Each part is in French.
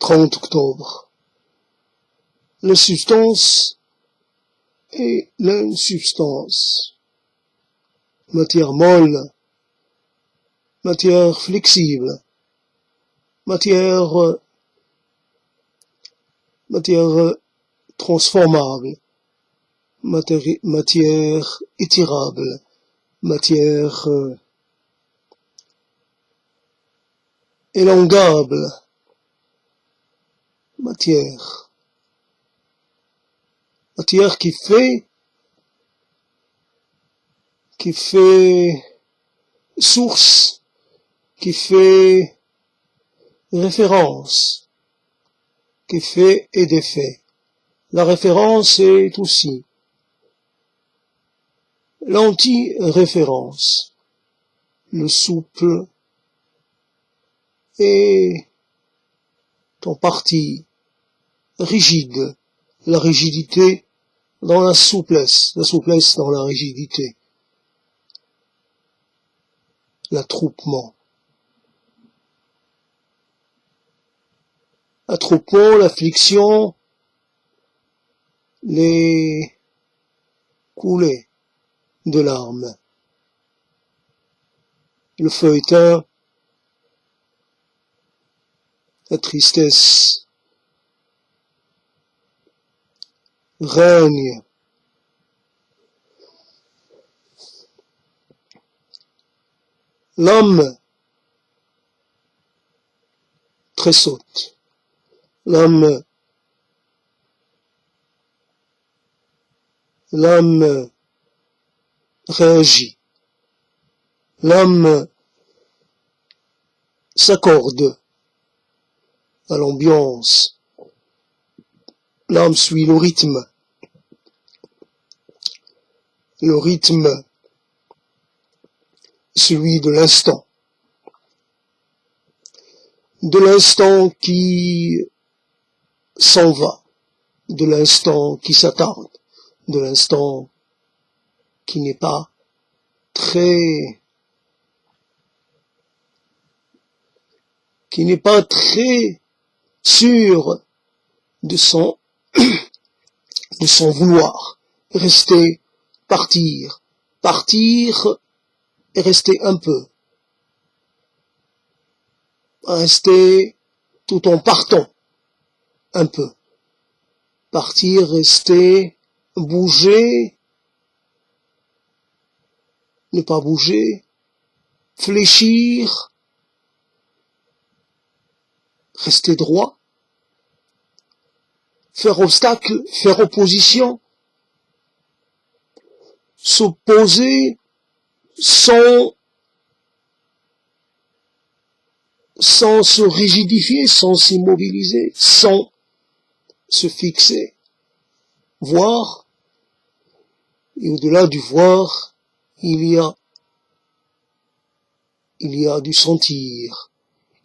30 octobre. La substance et l'insubstance. Matière molle, matière flexible, matière transformable, matière étirable, matière élongable, matière qui fait source, qui fait référence, qui fait et défait. La référence est aussi l'anti-référence, le souple est en partie rigide, la rigidité dans la souplesse dans la rigidité, l'attroupement, l'affliction, les coulées de larmes, le feu éteint, la tristesse règne. L'âme tressaute, l'âme réagit, l'âme s'accorde à l'ambiance, l'âme suit le rythme celui de l'instant qui s'en va, de l'instant qui s'attarde, de l'instant qui n'est pas très sûr de son vouloir, partir et rester un peu, rester tout en partant un peu, partir, rester, bouger, ne pas bouger, fléchir, rester droit, faire obstacle, faire opposition, s'opposer sans se rigidifier, sans s'immobiliser, sans se fixer, voir, et au-delà du voir, il y a du sentir,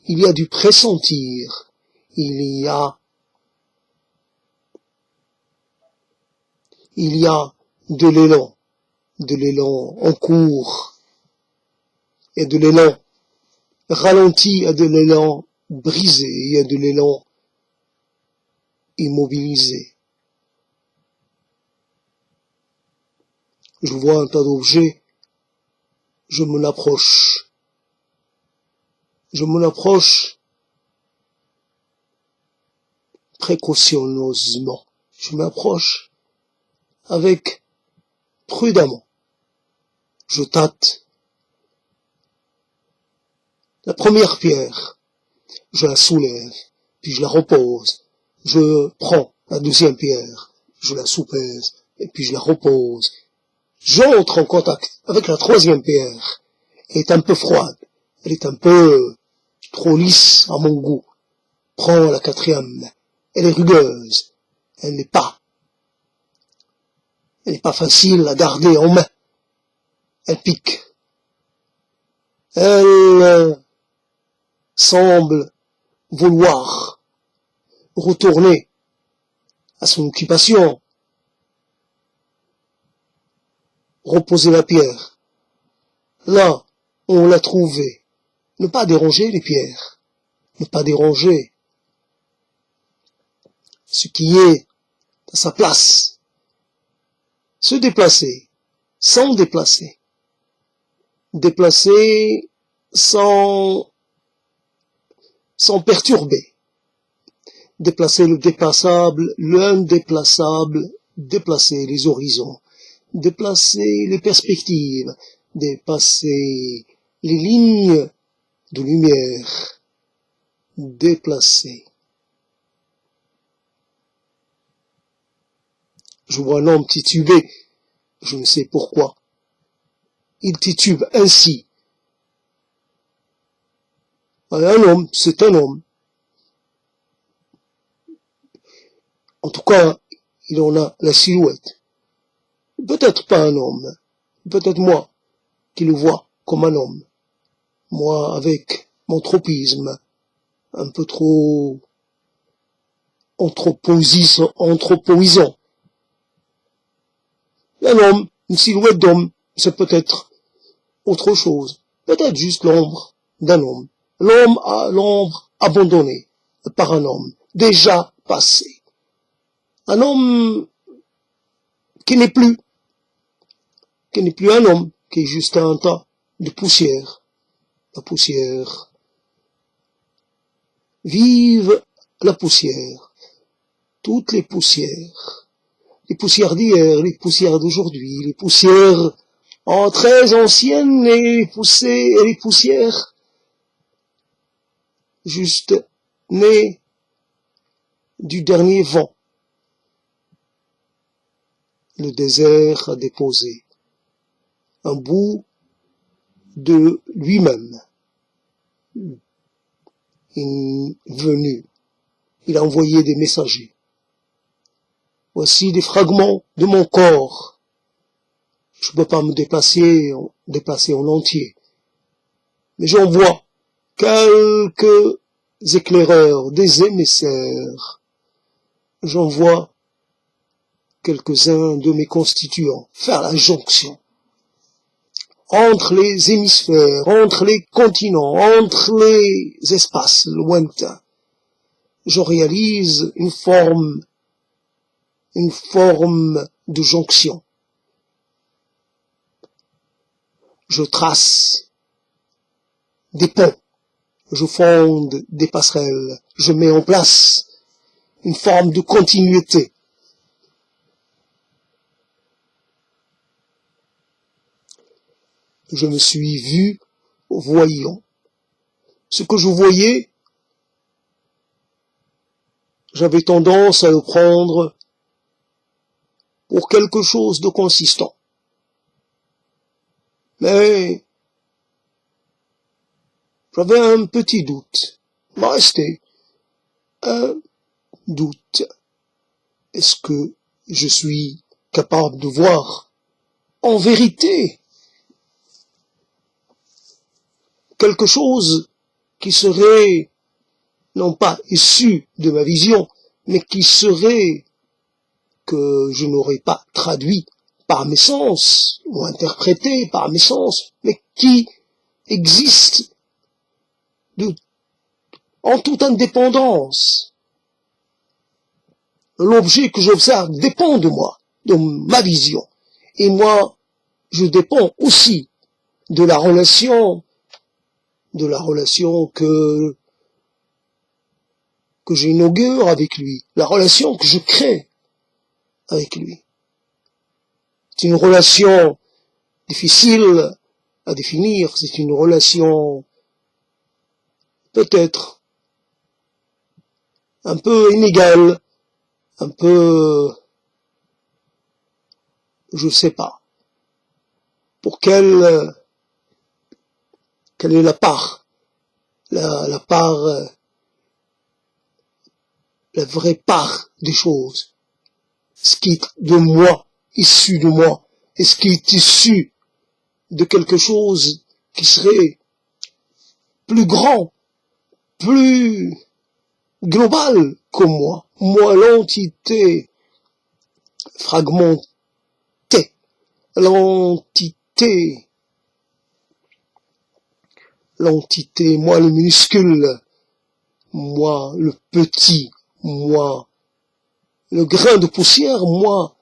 il y a du pressentir, il y a de l'élan en cours, et de l'élan ralenti, il y a de l'élan brisé, il y a de l'élan immobilisé. Je vois un tas d'objets, je m'en approche précautionneusement, je m'approche avec prudemment, je tâte la première pierre, je la soulève, puis je la repose, je prends la deuxième pierre, je la soupèse, et puis je la repose, j'entre en contact avec la troisième pierre, elle est un peu froide, elle est un peu trop lisse à mon goût, prends la quatrième, elle est rugueuse, elle n'est pas facile à garder en main, elle pique, elle semble vouloir retourner à son occupation, reposer la pierre. Là, on l'a trouvé. Ne pas déranger les pierres. Ne pas déranger. ce qui est à sa place, se déplacer sans déplacer, déplacer sans perturber, déplacer le déplaçable, l'indéplaçable, déplacer les horizons, déplacer les perspectives, dépasser les lignes de lumière, déplacer. Je vois un homme tituber, je ne sais pourquoi. Il titube ainsi. Un homme, c'est un homme. En tout cas, il en a la silhouette. Peut-être pas un homme, peut-être moi qui le vois comme un homme. Moi, avec mon tropisme, un peu trop anthropoisant. Un homme, une silhouette d'homme, c'est peut-être autre chose. Peut-être juste l'ombre d'un homme. L'ombre abandonnée par un homme, déjà passé. Un homme qui n'est plus un homme, qui est juste un tas de poussière. La poussière. Vive la poussière. Toutes les poussières d'hier, les poussières d'aujourd'hui, les poussières très anciennes et les poussières juste nées du dernier vent. Le désert a déposé un bout de lui-même. Il est venu, il a envoyé des messagers. Voici des fragments de mon corps. Je ne peux pas me déplacer en entier. Mais j'envoie quelques éclaireurs, des émissaires. J'envoie quelques-uns de mes constituants faire la jonction entre les hémisphères, entre les continents, entre les espaces lointains. Je réalise une forme de jonction. Je trace des ponts, je fonde des passerelles, je mets en place une forme de continuité. Je me suis vu voyant. Ce que je voyais, j'avais tendance à le prendre pour quelque chose de consistant. Mais j'avais un petit doute. Il m'a resté un doute. Est-ce que je suis capable de voir en vérité quelque chose qui serait non pas issu de ma vision, mais qui serait que je n'aurais pas traduit par mes sens, ou interprété par mes sens, mais qui existe en toute indépendance. L'objet que j'observe dépend de moi, de ma vision. Et moi, je dépends aussi de la relation que j'inaugure avec lui, la relation que je crée avec lui. C'est une relation difficile à définir, c'est une relation peut-être un peu inégale, un peu, je sais pas, pour quelle est la part, la vraie part des choses, ce qui est de moi, issu de moi, et ce qui est issu de quelque chose qui serait plus grand, plus global que moi. Moi, l'entité fragmentée, l'entité, moi le minuscule, moi le petit, moi le grain de poussière, moi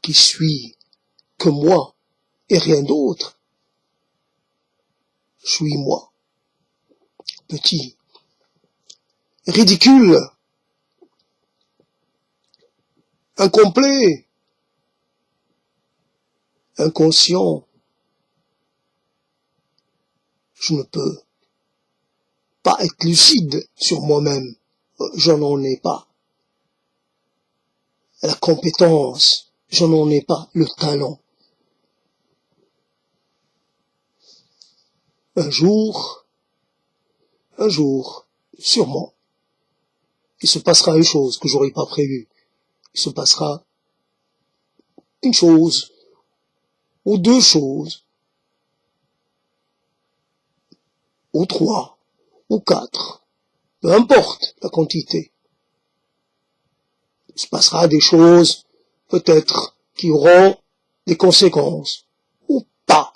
qui suis que moi et rien d'autre, je suis moi, petit, ridicule, incomplet, inconscient. Je ne peux pas être lucide sur moi-même. Je n'en ai pas la compétence, je n'en ai pas le talent. Un jour, sûrement, il se passera une chose que j'aurais pas prévue. Il se passera une chose, ou deux choses, ou trois, ou quatre, peu importe la quantité. Il se passera des choses, peut-être, qui auront des conséquences, ou pas.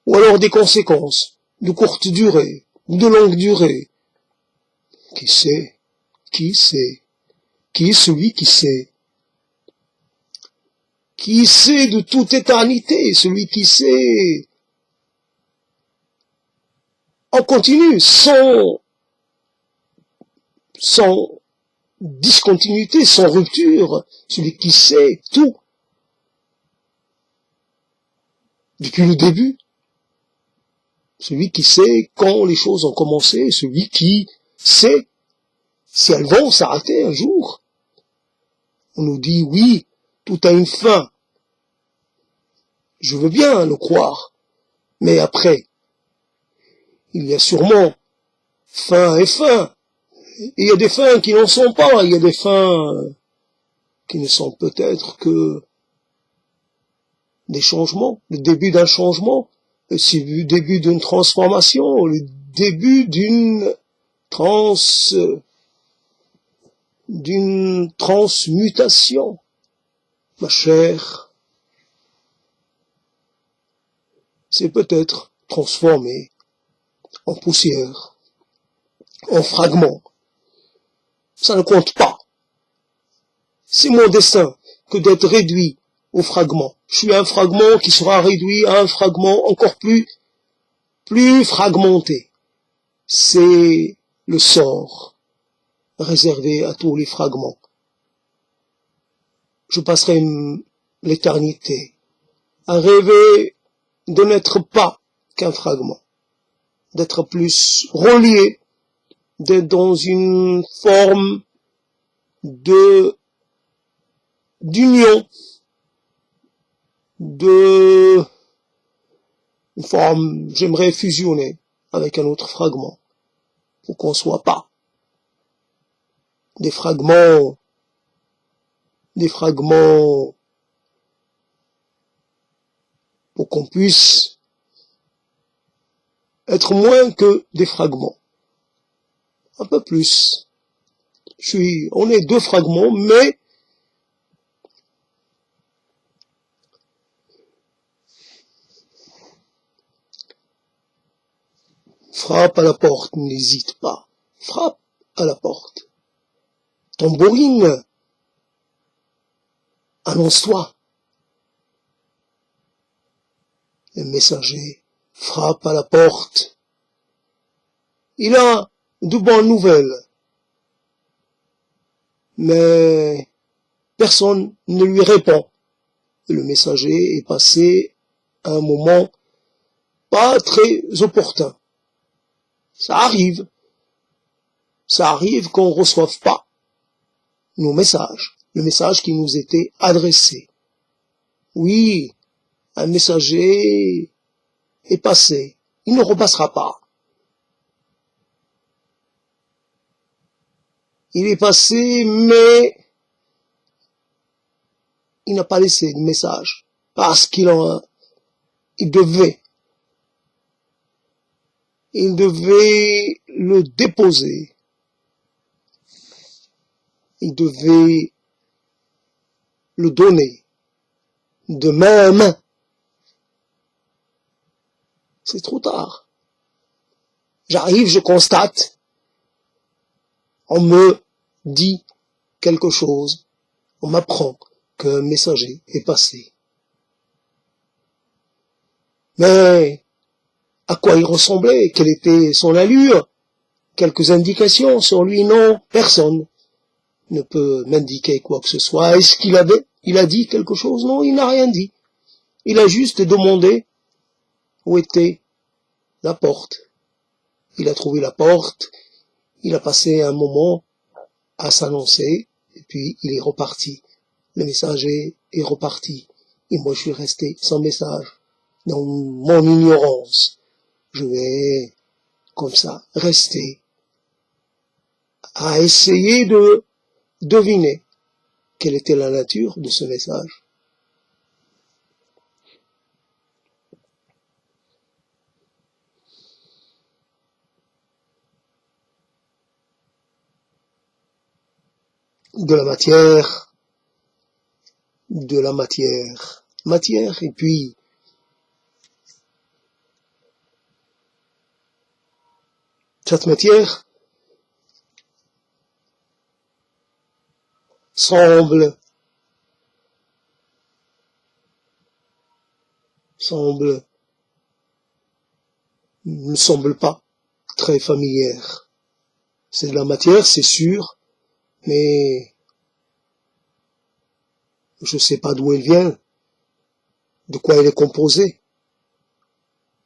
Ou alors des conséquences de courte durée, ou de longue durée. Qui sait? Qui sait? Qui est celui qui sait? Qui sait de toute éternité? Celui qui sait en continu, sans discontinuité, sans rupture, celui qui sait tout, depuis le début, celui qui sait quand les choses ont commencé, celui qui sait si elles vont s'arrêter un jour. On nous dit oui, tout a une fin. Je veux bien le croire, mais après, il y a sûrement fin et fin. Il y a des fins qui n'en sont pas, il y a des fins qui ne sont peut-être que des changements, le début d'un changement, le début d'une transformation, le début d'une transmutation. Ma chère, c'est peut-être transformé en poussière, en fragments. Ça ne compte pas. C'est mon destin que d'être réduit aux fragments. Je suis un fragment qui sera réduit à un fragment encore plus fragmenté. C'est le sort réservé à tous les fragments. Je passerai l'éternité à rêver de n'être pas qu'un fragment, d'être plus relié, d'être dans une forme d'union, une forme, j'aimerais fusionner avec un autre fragment, pour qu'on soit pas des fragments pour qu'on puisse être moins que des fragments. Un peu plus. On est deux fragments, mais frappe à la porte, n'hésite pas. Frappe à la porte. Tambourine. Annonce-toi. Le messager frappe à la porte. Il a de bonnes nouvelles. Mais personne ne lui répond. Le messager est passé à un moment pas très opportun. Ça arrive qu'on ne reçoive pas nos messages, le message qui nous était adressé. Oui, un messager est passé, il ne repassera pas. Il est passé, mais il n'a pas laissé de message, parce qu'il devait le déposer. Il devait le donner de main à main. C'est trop tard. J'arrive, je constate, On me dit quelque chose, on m'apprend qu'un messager est passé. Mais à quoi il ressemblait? Quelle était son allure? Quelques indications sur lui? Non, personne ne peut m'indiquer quoi que ce soit. Est-ce qu'il a dit quelque chose? Non, il n'a rien dit. Il a juste demandé où était la porte. Il a trouvé la porte, il a passé un moment à s'annoncer, et puis il est reparti. Le messager est reparti. Et moi, je suis resté sans message. Dans mon ignorance, je vais, comme ça, rester à essayer de deviner quelle était la nature de ce message. De la matière, matière, et puis cette matière ne semble pas très familière. C'est de la matière, c'est sûr, mais je sais pas d'où elle vient, de quoi elle est composée.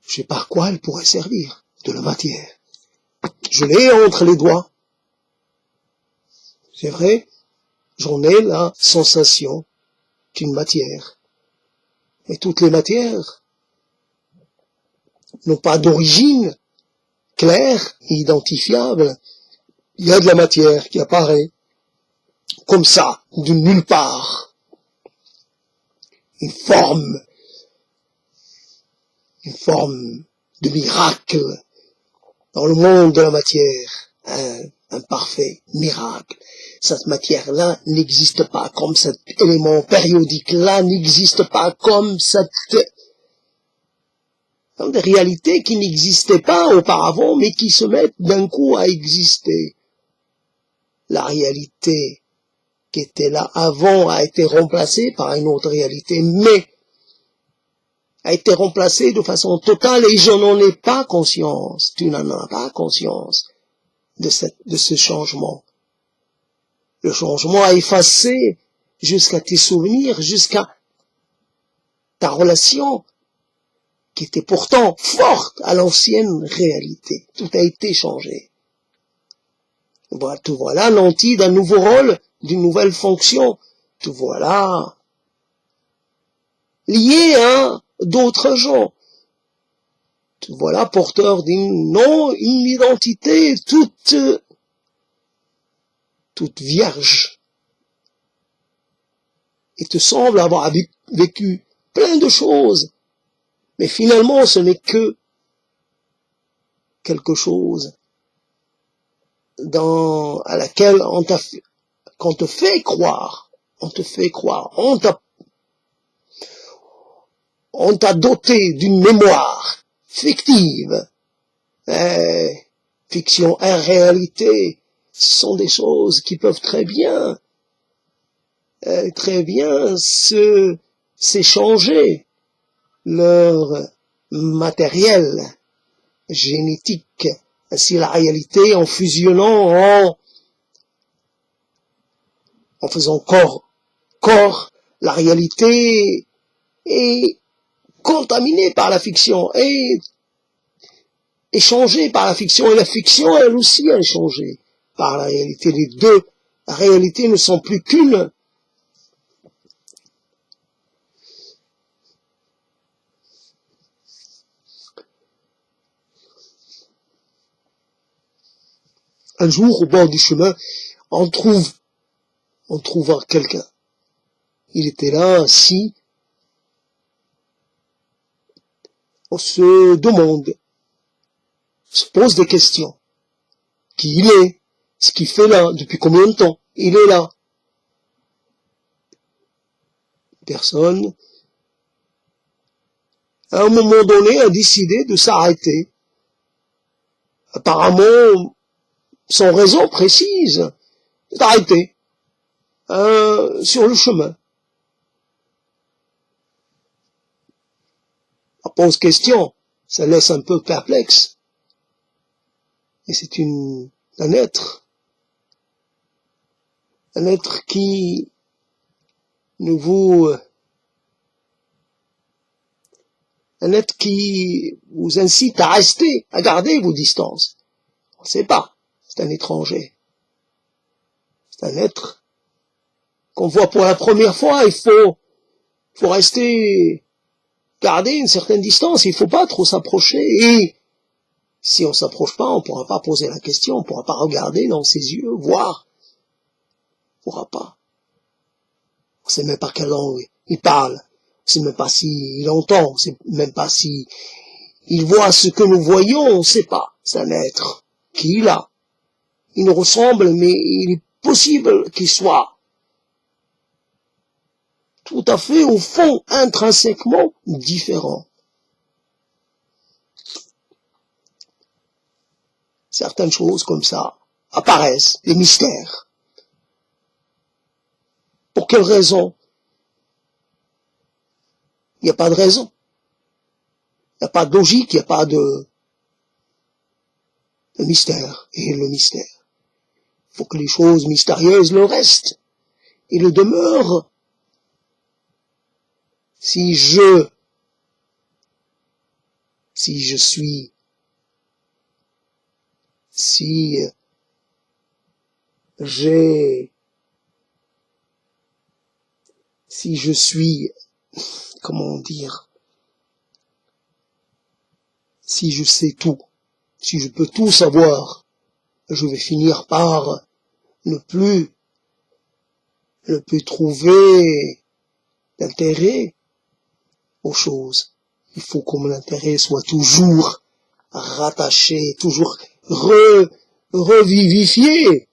Je sais pas à quoi elle pourrait servir, de la matière. Je l'ai entre les doigts. C'est vrai, j'en ai la sensation d'une matière. Mais toutes les matières n'ont pas d'origine claire et identifiable. Il y a de la matière qui apparaît comme ça, de nulle part. Une forme de miracle dans le monde de la matière, un parfait miracle. Cette matière-là n'existe pas comme cet élément périodique-là n'existe pas comme cette des réalités qui n'existaient pas auparavant, mais qui se mettent d'un coup à exister. La réalité qui était là avant a été remplacée par une autre réalité, mais a été remplacée de façon totale et je n'en ai pas conscience. Tu n'en as pas conscience de ce changement. Le changement a effacé jusqu'à tes souvenirs, jusqu'à ta relation qui était pourtant forte à l'ancienne réalité. Tout a été changé. Tout voilà nanti d'un nouveau rôle, d'une nouvelle fonction. Tout voilà lié à d'autres gens. Tout voilà porteur d'une identité toute vierge. Et te semble avoir vécu plein de choses. Mais finalement, ce n'est que quelque chose à laquelle qu'on te fait croire, on t'a doté d'une mémoire fictive, fiction et réalité, ce sont des choses qui peuvent très bien s'échanger leur matériel génétique, ainsi la réalité en fusionnant, en faisant corps, la réalité est contaminée par la fiction, est changée par la fiction, et la fiction elle aussi est changée par la réalité. Les deux réalités ne sont plus qu'une. Un jour, au bord du chemin, on trouve quelqu'un. Il était là, assis. On se demande, se pose des questions. Qui il est? Ce qu'il fait là? Depuis combien de temps il est là? Personne, à un moment donné, a décidé de s'arrêter. Apparemment, sans raison précise, d'arrêter sur le chemin. On pose question, ça laisse un peu perplexe. Et c'est un être qui un être qui vous incite à rester, à garder vos distances. On ne sait pas, c'est un étranger. C'est un être qu'on voit pour la première fois, il faut rester, garder une certaine distance, il faut pas trop s'approcher, et si on s'approche pas, on pourra pas poser la question, on pourra pas regarder dans ses yeux, voir, on pourra pas. On sait même pas quelle langue il parle, on sait même pas s'il entend, on sait même pas si il voit ce que nous voyons, on sait pas. C'est un être qui est là. Il nous ressemble, mais il est possible qu'il soit tout à fait, au fond, intrinsèquement différent. Certaines choses comme ça apparaissent, des mystères. Pour quelle raison? Il n'y a pas de raison. Il n'y a pas de logique, il n'y a pas de mystère. Et le mystère, il faut que les choses mystérieuses le restent et le demeurent. Si je suis, si je suis, comment dire, si je sais tout, si je peux tout savoir, je vais finir par ne plus trouver d'intérêt aux choses. Il faut que mon intérêt soit toujours rattaché, toujours revivifié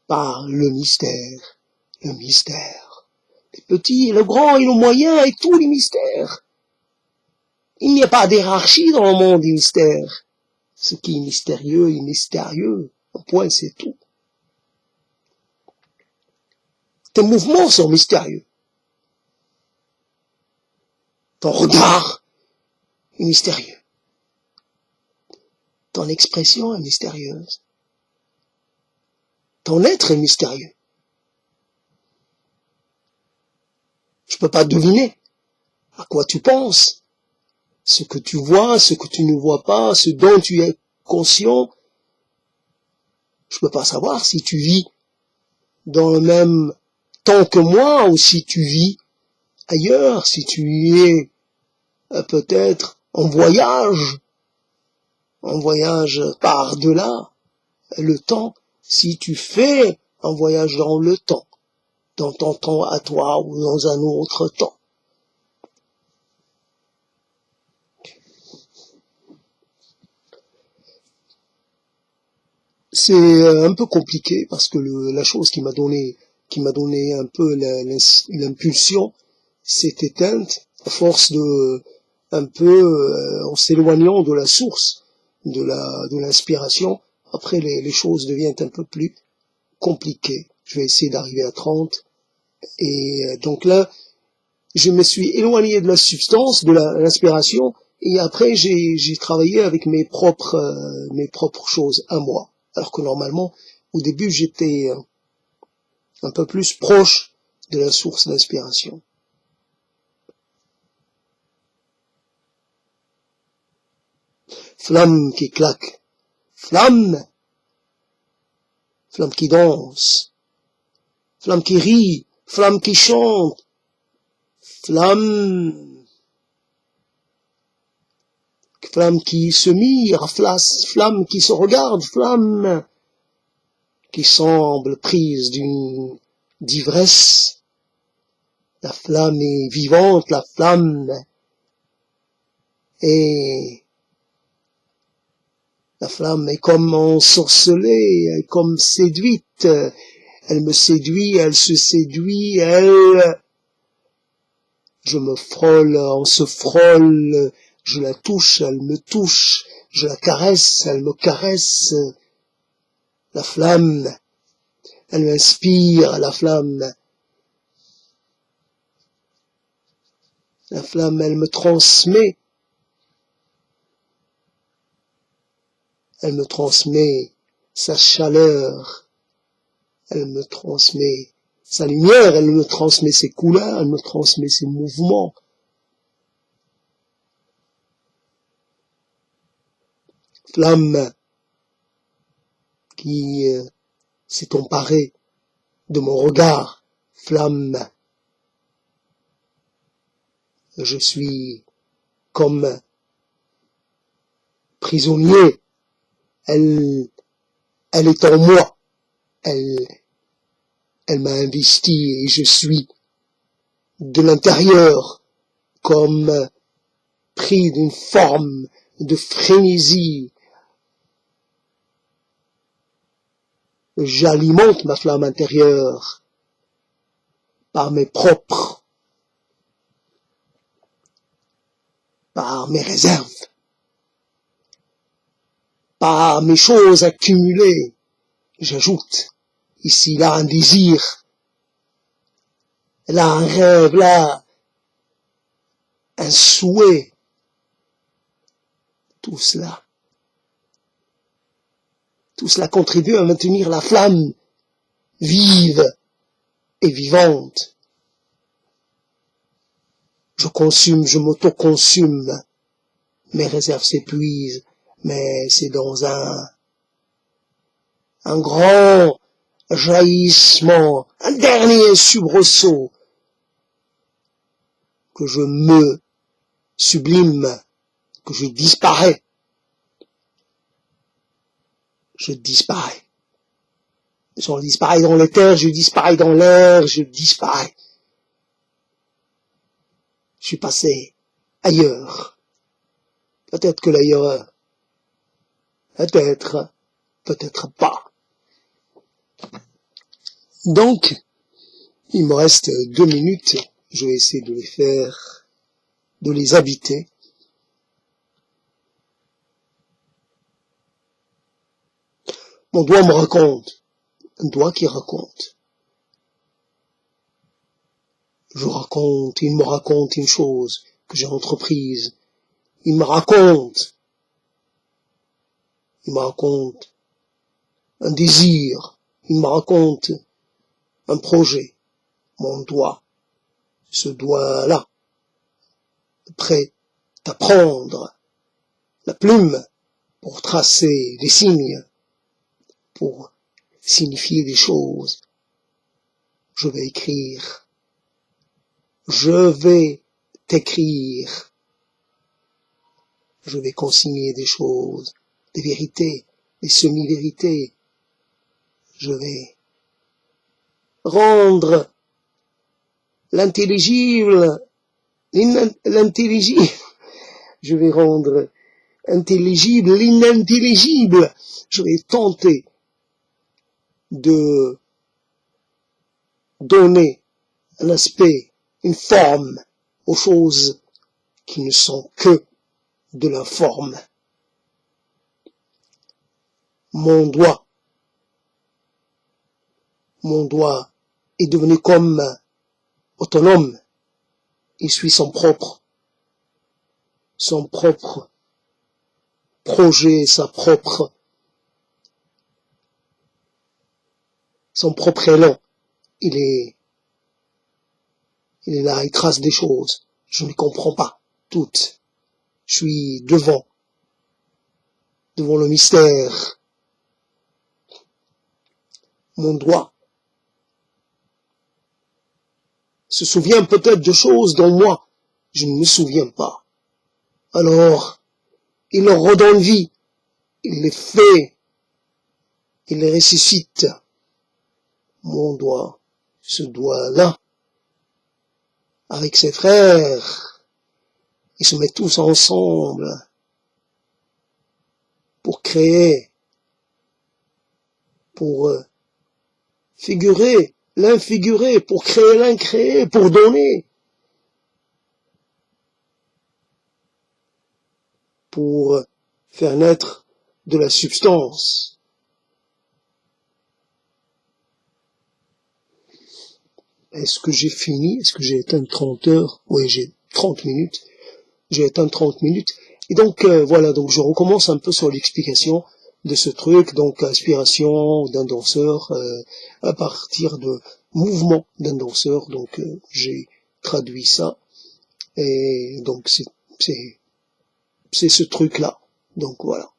par le mystère. Le mystère. Le petit, le grand et le moyen et tous les mystères. Il n'y a pas d'hierarchie dans le monde des mystères. Ce qui est mystérieux est mystérieux. Un point, c'est tout. Tes mouvements sont mystérieux. Ton regard est mystérieux. Ton expression est mystérieuse. Ton être est mystérieux. Je peux pas deviner à quoi tu penses, ce que tu vois, ce que tu ne vois pas, ce dont tu es conscient. Je peux pas savoir si tu vis dans le même temps que moi ou si tu vis ailleurs, si tu es peut-être en voyage par-delà le temps, si tu fais un voyage dans le temps, dans ton temps à toi ou dans un autre temps. C'est un peu compliqué parce que la chose qui m'a donné un peu l'impulsion s'est éteinte à force de un peu en s'éloignant de la source de l'inspiration. Après les choses deviennent un peu plus compliquées. Je vais essayer d'arriver à 30 et donc là je me suis éloigné de la substance de l'inspiration et après j'ai travaillé avec mes propres choses à moi. Alors que normalement, au début, j'étais un peu plus proche de la source d'inspiration. Flamme qui claque, flamme qui danse, flamme qui rit, flamme qui chante, flamme qui se mire, flamme qui se regarde, flamme qui semble prise d'ivresse. La flamme est vivante, la flamme est comme ensorcelée, elle est comme séduite. Elle me séduit, elle se séduit, je me frôle, on se frôle, je la touche, elle me touche, je la caresse, elle me caresse. La flamme, elle m'inspire, la flamme. La flamme, elle me transmet. Elle me transmet sa chaleur. Elle me transmet sa lumière. Elle me transmet ses couleurs. Elle me transmet ses mouvements. Flamme qui s'est emparée de mon regard. Flamme. Je suis comme prisonnier. Elle est en moi. Elle m'a investi et je suis de l'intérieur comme pris d'une forme de frénésie. J'alimente ma flamme intérieure par mes réserves, par mes choses accumulées. J'ajoute ici, là, un désir, là, un rêve, là, un souhait. Tout cela contribue à maintenir la flamme vive et vivante. Je m'auto-consume. Mes réserves s'épuisent, mais c'est dans un grand jaillissement, un dernier soubresaut que je me sublime, que je disparais. Je disparais. Je disparais dans l'éther, je disparais dans l'air, je disparais. Je suis passé ailleurs. Peut-être que l'ailleurs, peut-être pas. Donc, il me reste 2 minutes. Je vais essayer de les habiter. Mon doigt me raconte. Un doigt qui raconte. Il me raconte une chose que j'ai entreprise. Il me raconte un désir. Il me raconte un projet. Mon doigt, ce doigt-là, prêt à prendre la plume pour tracer des signes, pour signifier des choses. Je vais écrire. Je vais t'écrire. Je vais consigner des choses, des vérités, des semi-vérités. Je vais rendre l'intelligible. Je vais rendre intelligible l'inintelligible. Je vais tenter de donner un aspect, une forme aux choses qui ne sont que de l'informe. Mon doigt est devenu comme autonome. Il suit son propre projet, son propre élan. Il est là, il trace des choses. Je ne les comprends pas toutes. Je suis devant le mystère. Mon doigt se souvient peut-être de choses dont moi, je ne me souviens pas. Alors, il leur redonne vie. Il les fait. Il les ressuscite. Mon doigt, ce doigt-là, avec ses frères, ils se mettent tous ensemble pour créer, pour figurer, l'infigurer, pour créer l'incréé, pour donner, pour faire naître de la substance. Est-ce que j'ai fini? Est-ce que j'ai éteint 30 heures? Oui, j'ai 30 minutes. J'ai éteint 30 minutes. Et donc, voilà, donc je recommence un peu sur l'explication de ce truc, donc inspiration d'un danseur, à partir de mouvement d'un danseur, donc j'ai traduit ça, et donc c'est ce truc-là. Donc voilà.